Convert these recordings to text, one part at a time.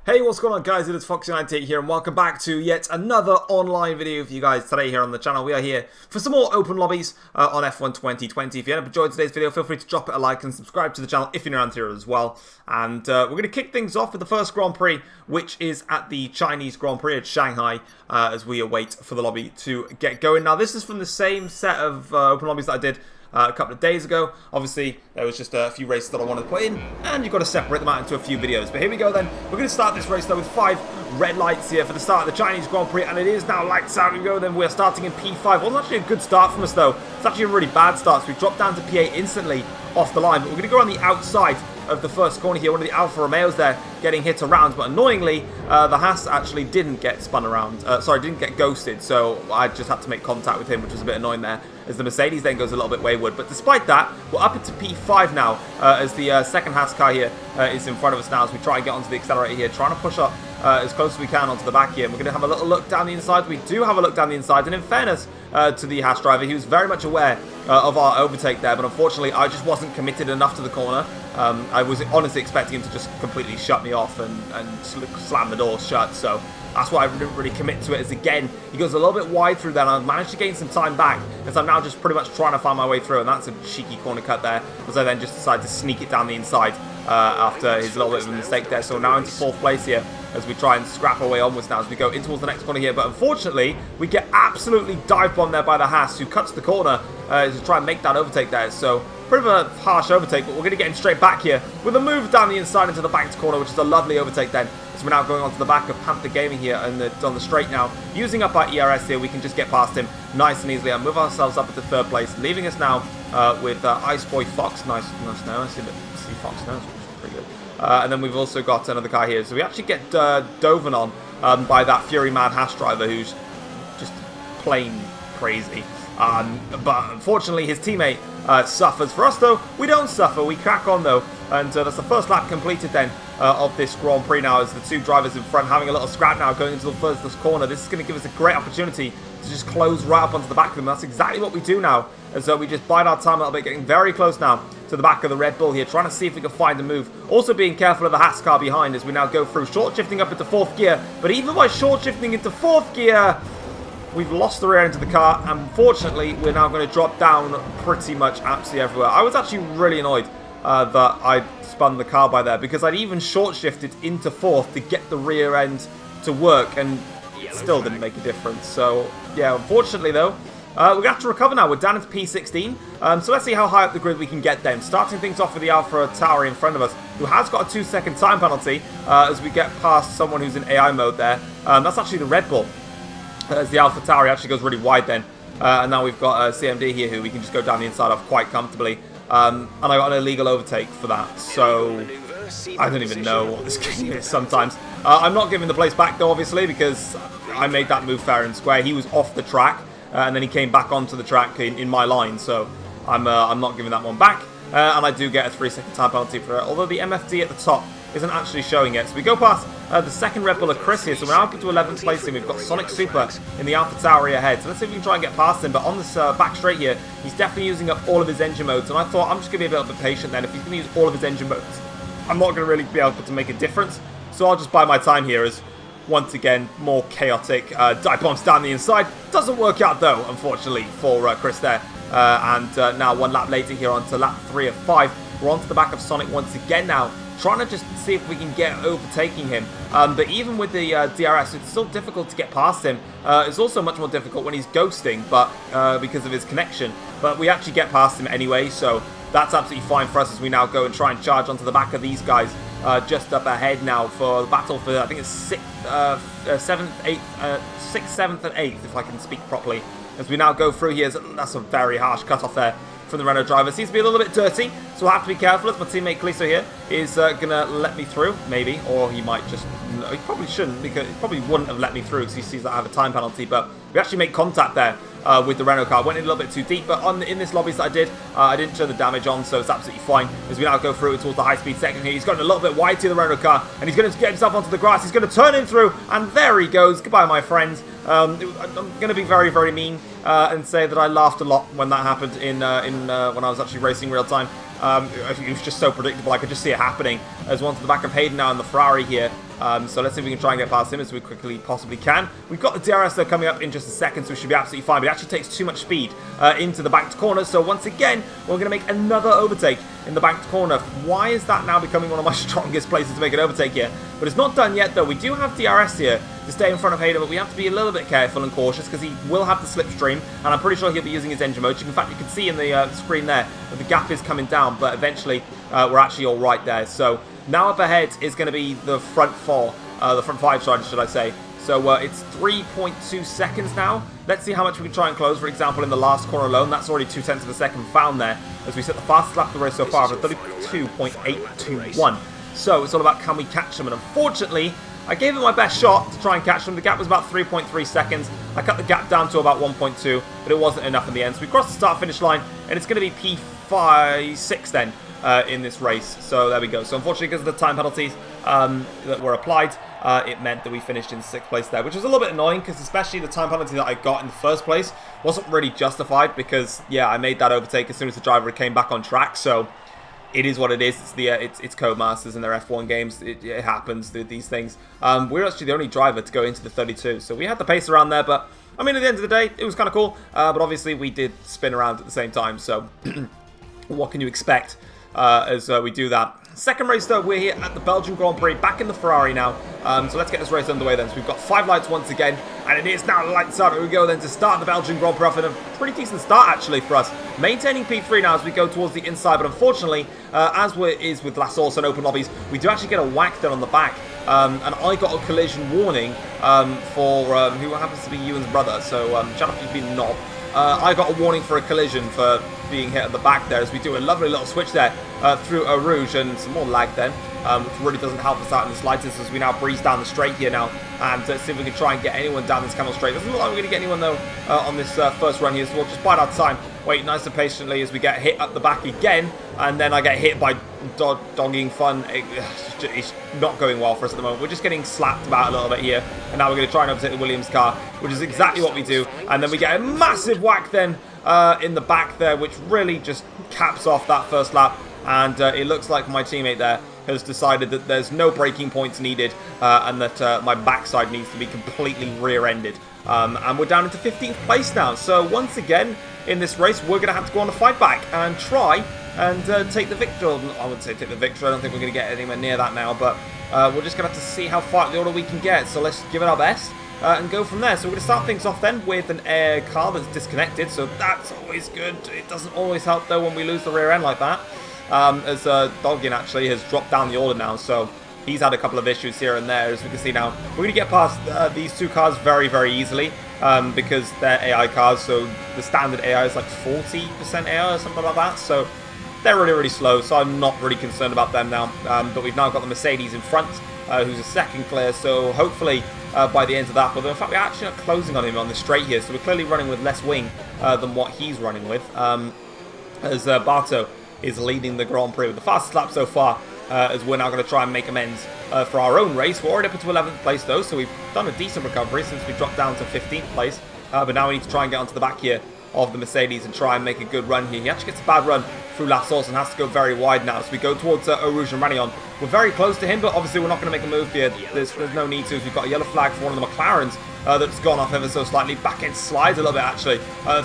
Hey, what's going on guys, it is Foxydude here and welcome back to yet another online video for you guys today here on the channel. We are here for some more open lobbies on F1 2020. If you end up enjoying today's video, feel free to drop it a like and subscribe to the channel if you're new around here as well. And we're going to kick things off with the first Grand Prix, which is at the Chinese Grand Prix at Shanghai as we await for the lobby to get going. Now this is from the same set of open lobbies that I did a couple of days ago. Obviously, there was just a few races that I wanted to put in, and you've got to separate them out into a few videos. But here we go then. We're going to start this race though with 5 red lights here for the start of the Chinese Grand Prix, and it is now lights out. We go then. We're starting in P5. Wasn't actually a good start from us though. It's actually a really bad start, so we dropped down to P8 instantly off the line. But we're going to go on the outside of the first corner here. One of the Alfa Romeos there getting hit around, but annoyingly the Haas actually didn't get spun around, didn't get ghosted, so I just had to make contact with him, which was a bit annoying there, as the Mercedes then goes a little bit wayward. But despite that, we're up into P5 now, as the second Haas car here is in front of us now, as we try and get onto the accelerator here, trying to push up as close as we can onto the back here. And we're going to have a little look down the inside. We do have a look down the inside, and in fairness to the Haas driver, he was very much aware of our overtake there, but unfortunately I just wasn't committed enough to the corner. I was honestly expecting him to just completely shut me off and slam the door shut, so that's why I didn't really commit to it. As again, he goes a little bit wide through there, and I've managed to gain some time back, as I'm now just pretty much trying to find my way through, and that's a cheeky corner cut there, as I then just decide to sneak it down the inside after his little bit of a mistake there. So now into 4th place here, as we try and scrap our way onwards now, as we go in towards the next corner here. But unfortunately, we get absolutely dive bombed there by the Haas, who cuts the corner to try and make that overtake there. So pretty of a harsh overtake, but we're going to get him straight back here with a move down the inside into the back corner, which is a lovely overtake then. So we're now going onto the back of Panther Gaming here and on the straight now. Using up our ERS here, we can just get past him nice and easily and move ourselves up into 3rd place, leaving us now with Ice Boy Fox. Nice now. I see Fox now, which is pretty good. And then we've also got another car here. So we actually get Doven on by that Fury Mad Haas driver, who's just plain crazy. But unfortunately, his teammate suffers. For us, though, we don't suffer. We crack on, though. And that's the first lap completed, then, of this Grand Prix now, as the 2 drivers in front having a little scrap now going into the first corner. This is going to give us a great opportunity to just close right up onto the back of them. That's exactly what we do now. And so we just bide our time a little bit, getting very close now to the back of the Red Bull here, trying to see if we can find a move. Also being careful of the Haas car behind as we now go through, short shifting up into 4th gear. But even by short shifting into 4th gear, we've lost the rear end of the car. Unfortunately, we're now going to drop down pretty much absolutely everywhere. I was actually really annoyed that I spun the car by there, because I'd even short shifted into 4th to get the rear end to work, and it still didn't make a difference. So yeah, unfortunately though, we're going to have to recover now. We're down into P16, so let's see how high up the grid we can get then. Starting things off with the Alfa Tauri in front of us, who has got a 2-second time penalty as we get past someone who's in AI mode there. That's actually the Red Bull, as the Alfa Tauri actually goes really wide then. And now we've got CMD here, who we can just go down the inside of quite comfortably. And I got an illegal overtake for that, so I don't even know what this game is sometimes. I'm not giving the place back though, obviously, because I made that move fair and square. He was off the track, and then he came back onto the track in my line, so I'm not giving that one back. And I do get a 3-second time penalty for it, although the MFD at the top isn't actually showing it. So we go past the second Red Bull of Chris here, so we're now up to 11th place, and we've got Sonic Super in the Alpha Tauri ahead. So let's see if we can try and get past him. But on this back straight here, he's definitely using up all of his engine modes, and I thought I'm just going to be a little bit patient then. If he's going to use all of his engine modes, I'm not going to really be able to make a difference. So I'll just buy my time here, as once again, more chaotic dive bombs down the inside. Doesn't work out though, unfortunately, for Chris there. Now 1 lap later here onto lap 3 of 5. We're onto the back of Sonic once again now, trying to just see if we can get overtaking him. But even with the DRS, it's still difficult to get past him. It's also much more difficult when he's ghosting, but because of his connection. But we actually get past him anyway, so that's absolutely fine for us as we now go and try and charge onto the back of these guys. Just up ahead now for the battle for, I think it's 6th, 7th and 8th, if I can speak properly. As we now go through here, that's a very harsh cutoff there from the Renault driver. Seems to be a little bit dirty, so we'll have to be careful, as my teammate Kalisto here is going to let me through, maybe, or he might just, no, he probably shouldn't, because he probably wouldn't have let me through because he sees that I have a time penalty. But we actually make contact there with the Renault car. Went in a little bit too deep, but in this lobbies that I didn't turn the damage on, so it's absolutely fine. As we now go through towards the high-speed section here, he's gotten a little bit wide to the Renault car, and he's going to get himself onto the grass. He's going to turn him through, and there he goes. Goodbye, my friends. I'm going to be very, very mean and say that I laughed a lot when that happened when I was actually racing real time. It was just so predictable. I could just see it happening. There's one to the back of Hayden now in the Ferrari here. So let's see if we can try and get past him as we quickly possibly can. We've got the DRS though coming up in just a second, so we should be absolutely fine. But it actually takes too much speed into the banked corner. So once again, we're going to make another overtake in the banked corner. Why is that now becoming one of my strongest places to make an overtake here? But it's not done yet though. We do have DRS here to stay in front of Hayden, but we have to be a little bit careful and cautious because he will have the slipstream, and I'm pretty sure he'll be using his engine mode. In fact, you can see in the screen there that the gap is coming down, but eventually we're actually all right there. So now up ahead is going to be the front four. The front five, sorry, should I say. So it's 3.2 seconds now. Let's see how much we can try and close. For example, in the last corner alone, that's already 0.2 of a second found there, as we set the fastest lap of the race so far of 32.821. So it's all about can we catch them, and unfortunately, I gave it my best shot to try and catch them. The gap was about 3.3 seconds. I cut the gap down to about 1.2, but it wasn't enough in the end. So we crossed the start-finish line, and it's going to be P6 then in this race. So there we go. So unfortunately, because of the time penalties that were applied, it meant that we finished in 6th place there, which was a little bit annoying because especially the time penalty that I got in the first place wasn't really justified because, yeah, I made that overtake as soon as the driver came back on track. So it is what it is. It's the it's Codemasters in their F1 games. It happens, these things. We're actually the only driver to go into the 32, so we had the pace around there, but I mean, at the end of the day, it was kind of cool. But obviously, we did spin around at the same time, so what can you expect as we do that? Second race though, we're here at the Belgian Grand Prix, back in the Ferrari now. So let's get this race underway then. So we've got 5 lights once again, and it is now lights out. Here we go then to start the Belgian Grand Prix off in a pretty decent start actually for us. Maintaining P3 now as we go towards the inside, but unfortunately, as is with last also and open lobbies, we do actually get a whack done on the back. And I got a collision warning for who happens to be Ewan's brother, so shout out to you being knob. I got a warning for a collision for being hit at the back there as we do a lovely little switch there through Eau Rouge and some more lag then, which really doesn't help us out in the slightest as we now breeze down the straight here now and see if we can try and get anyone down this Camel Straight. Doesn't look like we're going to get anyone though on this first run here, so we'll just bide our time, wait nice and patiently as we get hit at the back again, and then I get hit by dogging fun. It's not going well for us at the moment. We're just getting slapped about a little bit here, and now we're going to try and overtake the Williams car, which is exactly what we do, and then we get a massive whack then in the back there, which really just caps off that first lap, and it looks like my teammate there has decided that there's no braking points needed and that my backside needs to be completely rear-ended. And we're down into 15th place now, so once again in this race we're going to have to go on a fight back and try and take the victory. I wouldn't say take the victory, I don't think we're going to get anywhere near that now, but we're just going to have to see how far in the order we can get, so let's give it our best. And go from there. So we're going to start things off then with an air car that's disconnected, so that's always good. It doesn't always help though when we lose the rear end like that, as Doggin actually has dropped down the order now, so he's had a couple of issues here and there. As we can see now, we're going to get past these two cars very, very easily because they're AI cars, so the standard AI is like 40% AI or something like that, so they're really, really slow, so I'm not really concerned about them now. But we've now got the Mercedes in front, who's a second clear, so hopefully by the end of that, but in fact we're actually not closing on him on the straight here, so we're clearly running with less wing than what he's running with, as Barto is leading the Grand Prix with the fastest lap so far, as we're now going to try and make amends for our own race. We're already up into 11th place though, so we've done a decent recovery since we dropped down to 15th place, but now we need to try and get onto the back here of the Mercedes and try and make a good run here. He actually gets a bad run through La Source and has to go very wide now, so we go towards Eau Rouge and Ranion. We're very close to him, but obviously we're not going to make a move here. There's no need to, as we've got a yellow flag for one of the McLarens that's gone off ever so slightly. Back end slides a little bit actually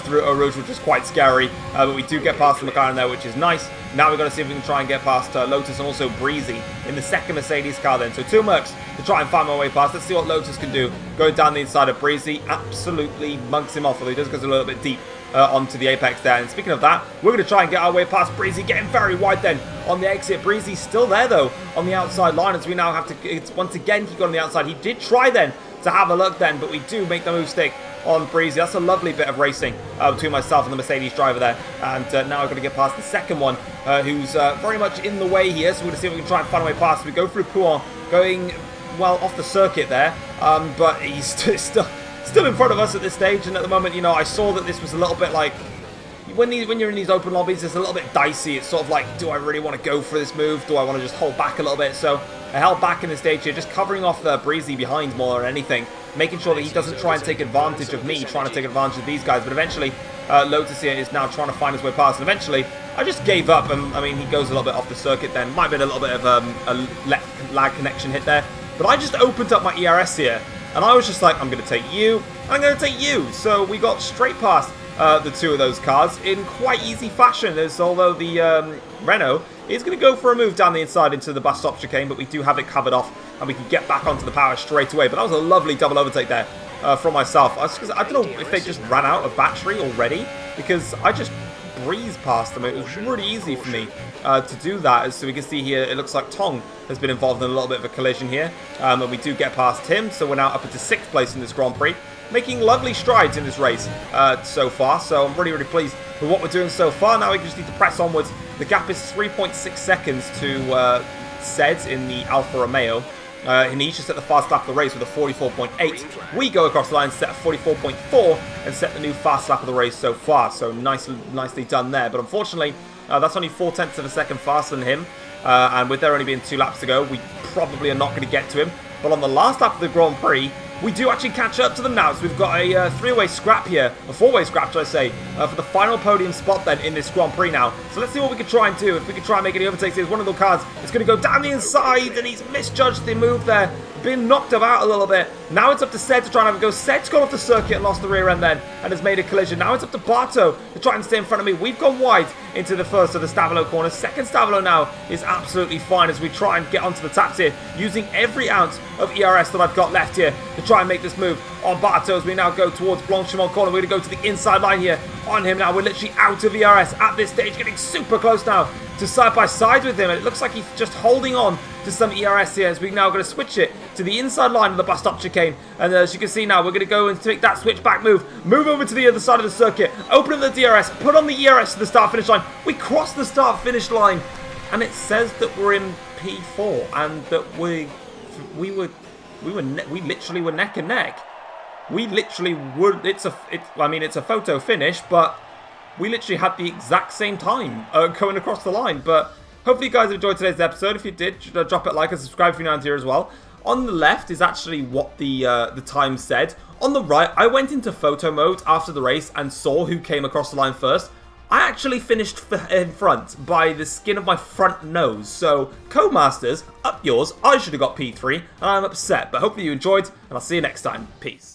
through Eau Rouge, which is quite scary, but we do get past the McLaren there, which is nice. Now we're going to see if we can try and get past Lotus and also Breezy in the second Mercedes car then. So 2 Mercs to try and find my way past. Let's see what Lotus can do. Going down the inside of Breezy, absolutely mugs him off, although he does go a little bit deep onto the apex there. And speaking of that, we're going to try and get our way past Breezy, getting very wide then on the exit. Breezy's still there though on the outside line, as we now have to, once again he got on the outside. He did try then to have a look then, but we do make the move stick on Breezy. That's a lovely bit of racing between myself and the Mercedes driver there, and now we're going to get past the second one, who's very much in the way here, so we're going to see if we can try and find a way past. We go through Pouin, going well off the circuit there, but he's still in front of us at this stage, and at the moment, you know, I saw that this was a little bit like, when you're in these open lobbies, it's a little bit dicey. It's sort of like, do I really want to go for this move? Do I want to just hold back a little bit? So I held back in this stage here, just covering off the Breezy behind more than anything. making sure that he doesn't try and take advantage of me, trying to take advantage of these guys. But eventually, Lotus here is now trying to find his way past. And eventually, I just gave up. And I mean, he goes a little bit off the circuit then. Might have been a little bit of a lag connection hit there. But I just opened up my ERS here. And I was just like, I'm going to take you. I'm going to take you. So we got straight past the two of those cars in quite easy fashion. As although the Renault is going to go for a move down the inside into the bus stop chicane, but we do have it covered off, and we can get back onto the power straight away. But that was a lovely double overtake there from myself. I don't know if they just ran out of battery already, because I just breezed past them. It was really easy for me to do that. As so we can see here, it looks like Tong has been involved in a little bit of a collision here, and we do get past him. So we're now up into 6th place in this Grand Prix, making lovely strides in this race so far. So I'm really, really pleased with what we're doing so far. Now we just need to press onwards. The gap is 3.6 seconds to Seds in the Alfa Romeo. And he's just at the fast lap of the race with a 44.8. We go across the line, set a 44.4, and set the new fast lap of the race so far. So nicely done there. But unfortunately, that's only 0.4 of a second faster than him. And with there only being 2 laps to go, we probably are not going to get to him. But on the last lap of the Grand Prix, we do actually catch up to them now. So we've got a 3-way scrap here, a 4-way scrap, should I say, for the final podium spot then in this Grand Prix now. So let's see what we can try and do. If we can try and make any overtakes, there's one of the cars. It's going to go down the inside, and he's misjudged the move there. Been knocked about a little bit. Now it's up to Sed to try and have a go. Sed's gone off the circuit and lost the rear end then, and has made a collision. Now it's up to Barto to try and stay in front of me. We've gone wide into the first of the Stavolo corner. Second Stavolo now is absolutely fine as we try and get onto the taps here, using every ounce of ERS that I've got left here to try and make this move on Barto as we now go towards Blanchimont corner. We're going to go to the inside line here on him now. We're literally out of ERS at this stage, getting super close now to side by side with him, and it looks like he's just holding on to some ERS here as we're now going to switch it to the inside line of the bus stop chicane. And as you can see now, we're going to go and take that switch back move over to the other side of the circuit, open up the DRS, put on the ERS to the start finish line. We cross the start finish line, and it says that we're in P4 and that we literally were neck and neck. We literally would. It's a photo finish, but we literally had the exact same time going across the line. But hopefully you guys enjoyed today's episode. If you did, drop it a like and subscribe if you're new here as well. On the left is actually what the time said. On the right, I went into photo mode after the race and saw who came across the line first. I actually finished in front by the skin of my front nose. So, Codemasters, up yours. I should have got P3, and I'm upset. But hopefully you enjoyed, and I'll see you next time. Peace.